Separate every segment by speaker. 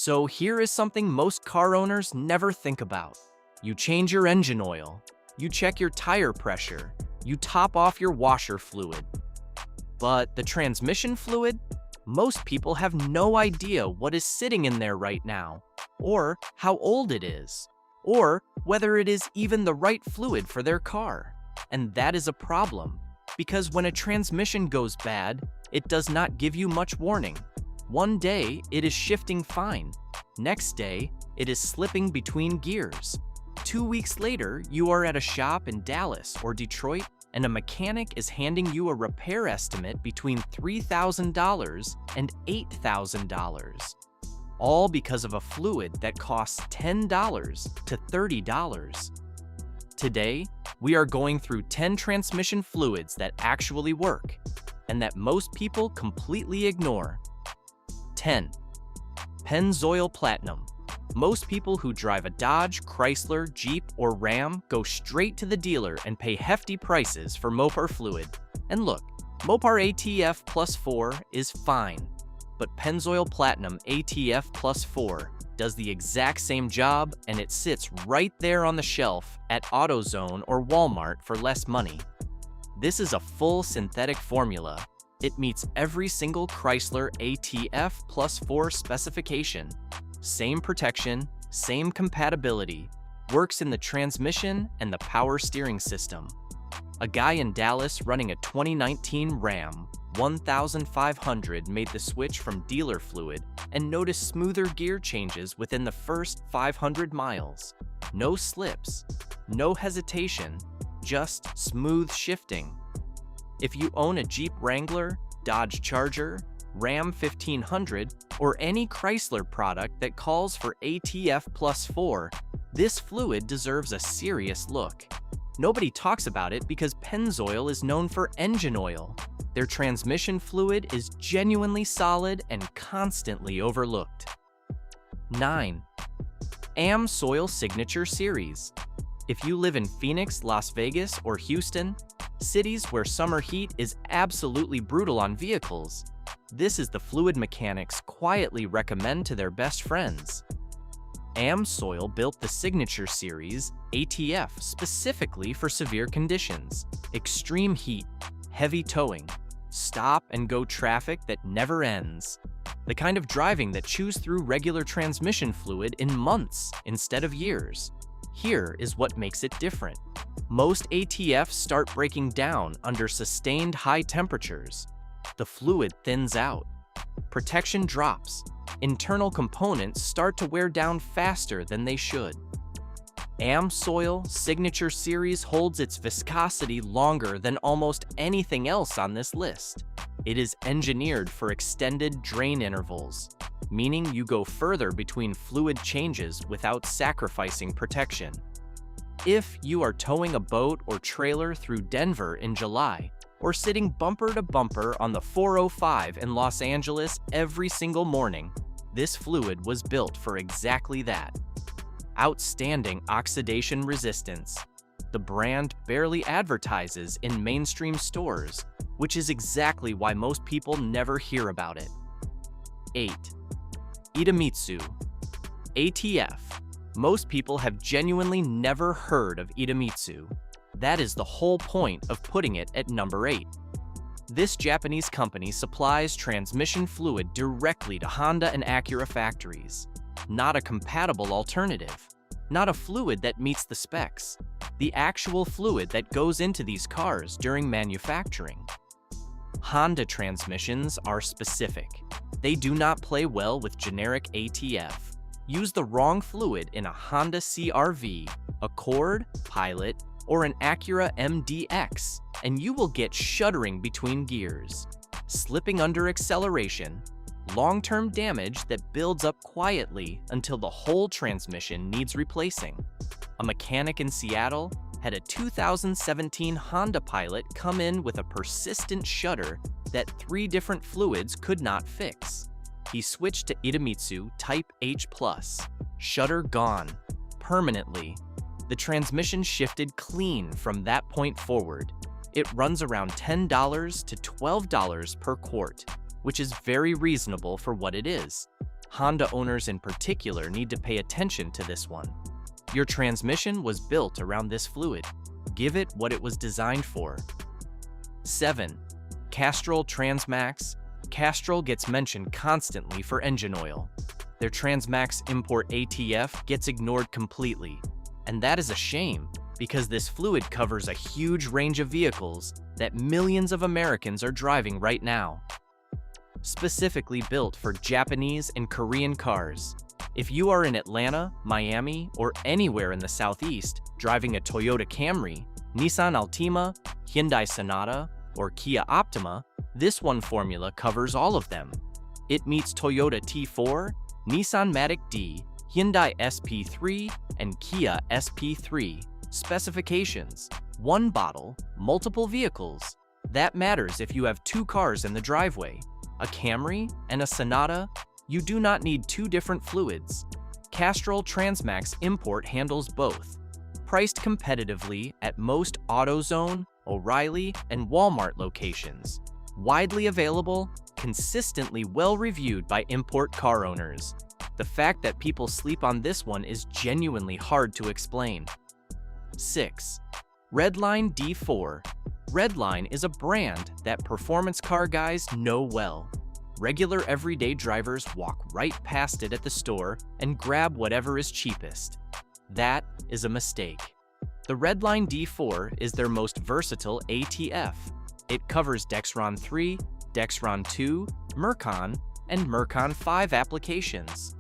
Speaker 1: So here is something most car owners never think about. You change your engine oil, you check your tire pressure, you top off your washer fluid. But the transmission fluid? Most people have no idea what is sitting in there right now, or how old it is, or whether it is even the right fluid for their car. And that is a problem, because when a transmission goes bad, it does not give you much warning. One day, it is shifting fine. Next day, it is slipping between gears. 2 weeks later, you are at a shop in Dallas or Detroit, and a mechanic is handing you a repair estimate between $3,000 and $8,000. All because of a fluid that costs $10 to $30. Today, we are going through 10 transmission fluids that actually work, and that most people completely ignore. 10. Pennzoil Platinum. Most people who drive a Dodge, Chrysler, Jeep, or Ram go straight to the dealer and pay hefty prices for Mopar fluid. And look, Mopar ATF Plus 4 is fine, but Pennzoil Platinum ATF Plus 4 does the exact same job, and it sits right there on the shelf at AutoZone or Walmart for less money. This is a full synthetic formula. It meets every single Chrysler ATF Plus 4 specification. Same protection, same compatibility, works in the transmission and the power steering system. A guy in Dallas running a 2019 Ram 1500 made the switch from dealer fluid and noticed smoother gear changes within the first 500 miles. No slips, no hesitation, just smooth shifting. If you own a Jeep Wrangler, Dodge Charger, Ram 1500, or any Chrysler product that calls for ATF Plus 4, this fluid deserves a serious look. Nobody talks about it because Pennzoil is known for engine oil. Their transmission fluid is genuinely solid and constantly overlooked. 9. AmSoil Signature Series. If you live in Phoenix, Las Vegas, or Houston, cities where summer heat is absolutely brutal on vehicles, this is the fluid mechanics quietly recommend to their best friends. AmSoil built the Signature Series ATF specifically for severe conditions, extreme heat, heavy towing, stop-and-go traffic that never ends, the kind of driving that chews through regular transmission fluid in months instead of years. Here is what makes it different. Most ATFs start breaking down under sustained high temperatures. The fluid thins out. Protection drops. Internal components start to wear down faster than they should. AmSoil Signature Series holds its viscosity longer than almost anything else on this list. It is engineered for extended drain intervals, meaning you go further between fluid changes without sacrificing protection. If you are towing a boat or trailer through Denver in July, or sitting bumper to bumper on the 405 in Los Angeles every single morning, this fluid was built for exactly that. Outstanding oxidation resistance. The brand barely advertises in mainstream stores, which is exactly why most people never hear about it. 8. Idemitsu ATF. Most people have genuinely never heard of Idemitsu. That is the whole point of putting it at number 8. This Japanese company supplies transmission fluid directly to Honda and Acura factories. Not a compatible alternative. Not a fluid that meets the specs. The actual fluid that goes into these cars during manufacturing. Honda transmissions are specific. They do not play well with generic ATF. Use the wrong fluid in a Honda CR-V, Accord, Pilot, or an Acura MDX, and you will get shuddering between gears, slipping under acceleration, long-term damage that builds up quietly until the whole transmission needs replacing. A mechanic in Seattle had a 2017 Honda Pilot come in with a persistent shudder that 3 different fluids could not fix. He switched to Idemitsu Type H+. Shudder gone. Permanently. The transmission shifted clean from that point forward. It runs around $10 to $12 per quart, which is very reasonable for what it is. Honda owners in particular need to pay attention to this one. Your transmission was built around this fluid. Give it what it was designed for. 7. Castrol Transmax. Castrol gets mentioned constantly for engine oil. Their Transmax import ATF gets ignored completely. And that is a shame, because this fluid covers a huge range of vehicles that millions of Americans are driving right now. Specifically built for Japanese and Korean cars. If you are in Atlanta, Miami, or anywhere in the Southeast driving a Toyota Camry, Nissan Altima, Hyundai Sonata, or Kia Optima, this one formula covers all of them. It meets Toyota T4, Nissan Matic D, Hyundai SP3, and Kia SP3 specifications. One bottle, multiple vehicles. That matters if you have two cars in the driveway, a Camry and a Sonata. You do not need two different fluids. Castrol Transmax Import handles both. Priced competitively at most AutoZone, O'Reilly, and Walmart locations. Widely available, consistently well-reviewed by import car owners. The fact that people sleep on this one is genuinely hard to explain. 6. Redline D4. Redline is a brand that performance car guys know well. Regular everyday drivers walk right past it at the store and grab whatever is cheapest. That is a mistake. The Redline D4 is their most versatile ATF. It covers Dexron 3, Dexron 2, Mercon, and Mercon 5 applications.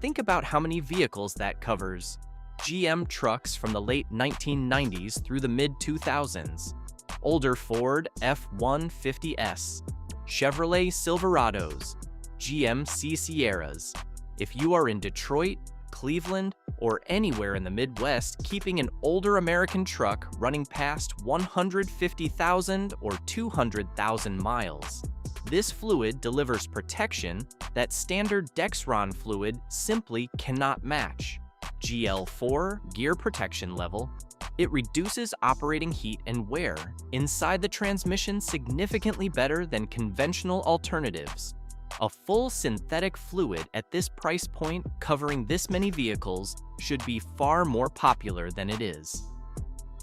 Speaker 1: Think about how many vehicles that covers. GM trucks from the late 1990s through the mid-2000s. Older Ford F-150S. Chevrolet Silverados, GMC Sierras. If you are in Detroit, Cleveland, or anywhere in the Midwest keeping an older American truck running past 150,000 or 200,000 miles, this fluid delivers protection that standard Dexron fluid simply cannot match. GL4 gear protection level. It reduces operating heat and wear inside the transmission significantly better than conventional alternatives. A full synthetic fluid at this price point covering this many vehicles should be far more popular than it is.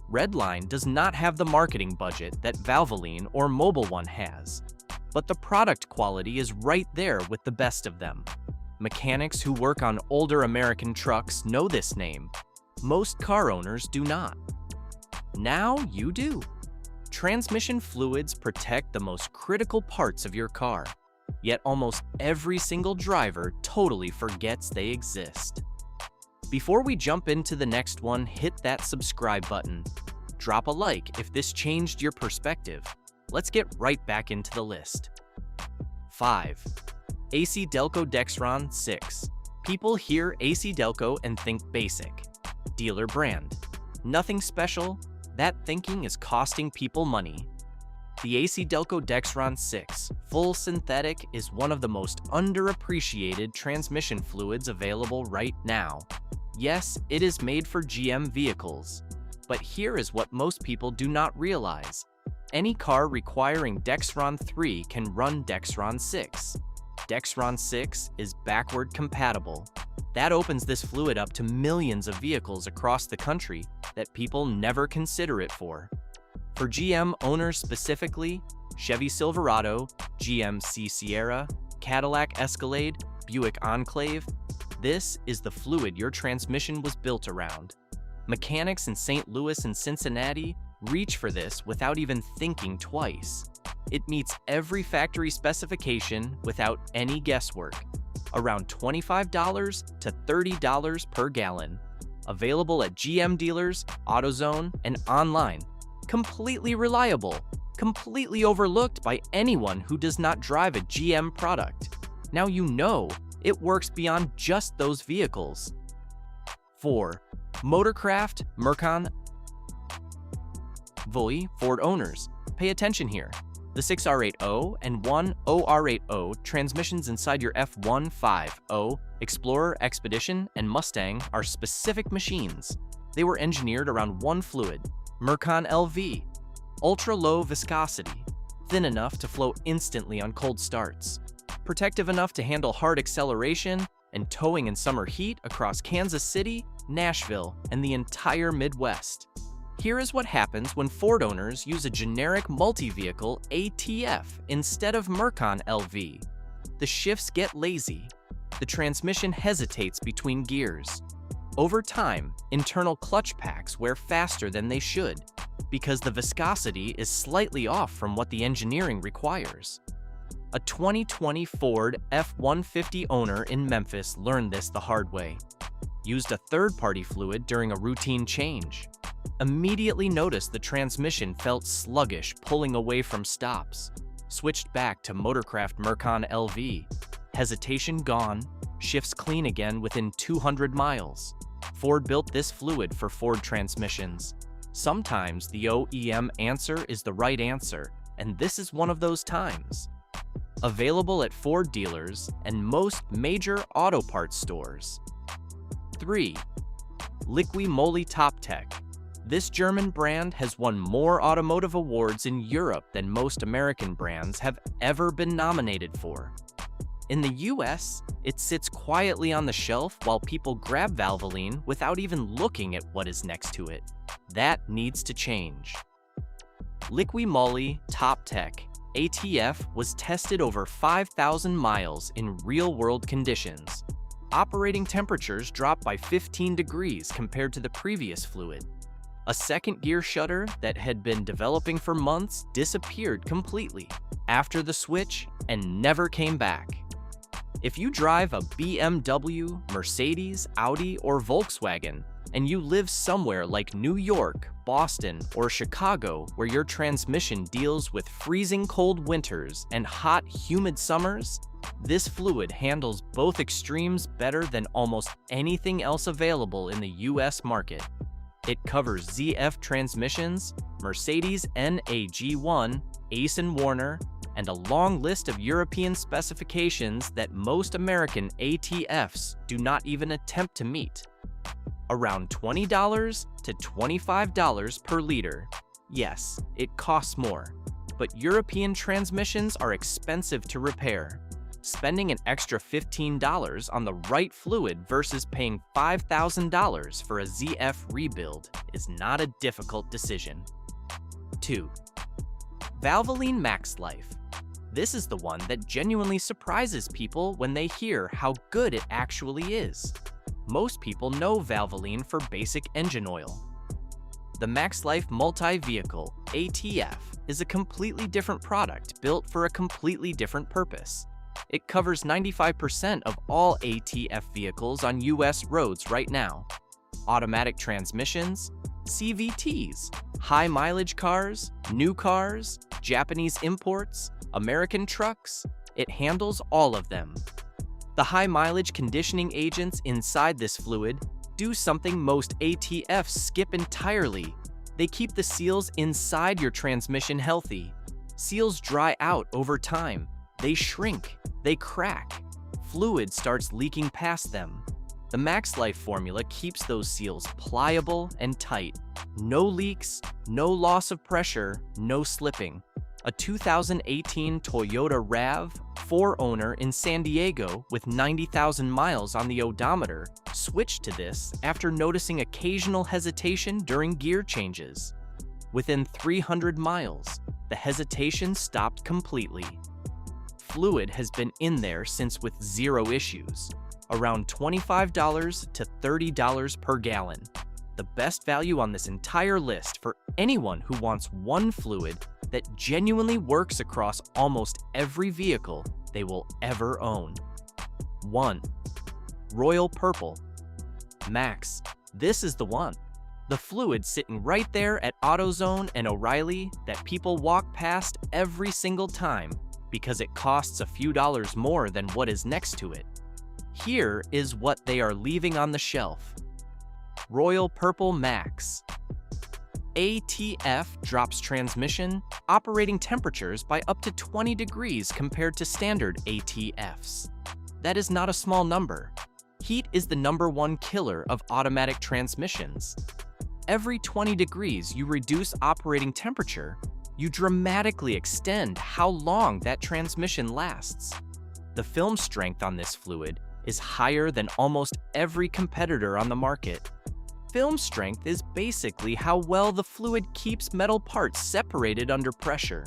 Speaker 1: Redline does not have the marketing budget that Valvoline or Mobil One has, but the product quality is right there with the best of them. Mechanics who work on older American trucks know this name. Most car owners do not. Now you do. Transmission fluids protect the most critical parts of your car, yet almost every single driver totally forgets they exist. Before we jump into the next one, hit that subscribe button. Drop a like if this changed your perspective. Let's get right back into the list. 5. AC Delco Dexron 6. People hear AC Delco and think basic. Dealer brand. Nothing special. That thinking is costing people money. The AC Delco Dexron 6 full synthetic is one of the most underappreciated transmission fluids available right now. Yes, it is made for GM vehicles, but here is what most people do not realize. Any car requiring Dexron 3 can run Dexron 6. Dexron 6 is backward compatible. That opens this fluid up to millions of vehicles across the country that people never consider it for. For GM owners specifically, Chevy Silverado, GMC Sierra, Cadillac Escalade, Buick Enclave, this is the fluid your transmission was built around. Mechanics in St. Louis and Cincinnati reach for this without even thinking twice. It meets every factory specification without any guesswork. Around $25 to $30 per gallon. Available at GM dealers, AutoZone, and online. Completely reliable. Completely overlooked by anyone who does not drive a GM product. Now you know it works beyond just those vehicles. 4. Motorcraft Mercon Voy Ford owners, pay attention here. The 6R80 and 10R80 transmissions inside your F150, Explorer, Expedition, and Mustang are specific machines. They were engineered around one fluid, Mercon LV. Ultra-low viscosity, thin enough to flow instantly on cold starts. protective enough to handle hard acceleration and towing in summer heat across Kansas City, Nashville, and the entire Midwest. Here is what happens when Ford owners use a generic multi-vehicle ATF instead of Mercon LV. The shifts get lazy. The transmission hesitates between gears. Over time, internal clutch packs wear faster than they should because the viscosity is slightly off from what the engineering requires. A 2020 Ford F-150 owner in Memphis learned this the hard way. Used a third-party fluid during a routine change. Immediately noticed the transmission felt sluggish pulling away from stops. Switched back to Motorcraft Mercon LV. Hesitation gone, shifts clean again within 200 miles. Ford built this fluid for Ford transmissions. Sometimes the OEM answer is the right answer, and this is one of those times. Available at Ford dealers and most major auto parts stores. 3. Liqui Moly Top Tech. This German brand has won more automotive awards in Europe than most American brands have ever been nominated for. In the US, it sits quietly on the shelf while people grab Valvoline without even looking at what is next to it. That needs to change. Liqui Moly Top Tech ATF was tested over 5,000 miles in real-world conditions. Operating temperatures dropped by 15 degrees compared to the previous fluid. A second gear shutter that had been developing for months disappeared completely after the switch and never came back. If you drive a BMW, Mercedes, Audi, or Volkswagen, and you live somewhere like New York, Boston, or Chicago where your transmission deals with freezing cold winters and hot, humid summers, this fluid handles both extremes better than almost anything else available in the US market. It covers ZF transmissions, Mercedes NAG1, Ace & Warner, and a long list of European specifications that most American ATFs do not even attempt to meet. Around $20 to $25 per liter. Yes, it costs more, but European transmissions are expensive to repair. Spending an extra $15 on the right fluid versus paying $5,000 for a ZF rebuild is not a difficult decision. 2. Valvoline Max Life. This is the one that genuinely surprises people when they hear how good it actually is. Most people know Valvoline for basic engine oil. The MaxLife Multi-Vehicle, ATF, is a completely different product built for a completely different purpose. It covers 95% of all ATF vehicles on US roads right now. Automatic transmissions, CVTs, high-mileage cars, new cars, Japanese imports, American trucks, it handles all of them. The high-mileage conditioning agents inside this fluid do something most ATFs skip entirely. They keep the seals inside your transmission healthy. Seals dry out over time. They shrink. They crack. Fluid starts leaking past them. The MaxLife formula keeps those seals pliable and tight. No leaks, no loss of pressure, no slipping. A 2018 Toyota RAV4 owner in San Diego with 90,000 miles on the odometer switched to this after noticing occasional hesitation during gear changes. Within 300 miles, the hesitation stopped completely. Fluid has been in there since with zero issues, around $25 to $30 per gallon. The best value on this entire list for anyone who wants one fluid that genuinely works across almost every vehicle they will ever own. 1. Royal Purple. Max, this is the one. The fluid sitting right there at AutoZone and O'Reilly that people walk past every single time because it costs a few dollars more than what is next to it. Here is what they are leaving on the shelf. Royal Purple Max. ATF drops transmission operating temperatures by up to 20 degrees compared to standard ATFs. That is not a small number. Heat is the #1 killer of automatic transmissions. Every 20 degrees you reduce operating temperature, you dramatically extend how long that transmission lasts. The film strength on this fluid is higher than almost every competitor on the market. Film strength is basically how well the fluid keeps metal parts separated under pressure.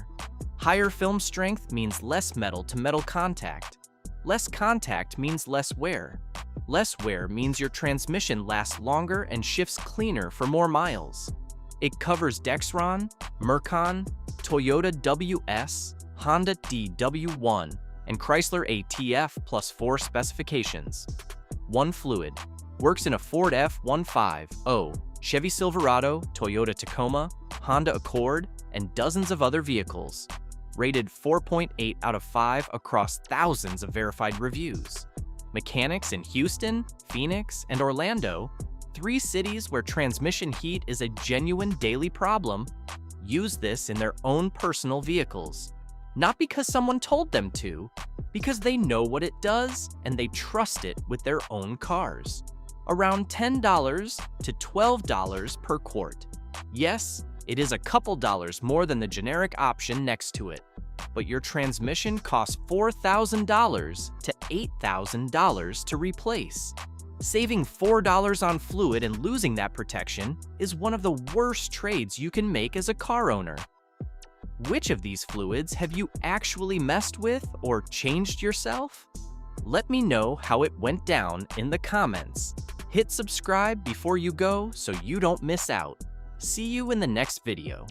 Speaker 1: Higher film strength means less metal-to-metal contact. Less contact means less wear. Less wear means your transmission lasts longer and shifts cleaner for more miles. It covers Dexron, Mercon, Toyota WS, Honda DW1, and Chrysler ATF plus 4 specifications. One fluid. Works in a Ford F-150, Chevy Silverado, Toyota Tacoma, Honda Accord, and dozens of other vehicles. Rated 4.8 out of 5 across thousands of verified reviews. Mechanics in Houston, Phoenix, and Orlando, 3 cities where transmission heat is a genuine daily problem, use this in their own personal vehicles. Not because someone told them to, because they know what it does and they trust it with their own cars. Around $10 to $12 per quart. Yes, it is a couple dollars more than the generic option next to it, but your transmission costs $4,000 to $8,000 to replace. Saving $4 on fluid and losing that protection is one of the worst trades you can make as a car owner. Which of these fluids have you actually messed with or changed yourself? Let me know how it went down in the comments. Hit subscribe before you go so you don't miss out. See you in the next video.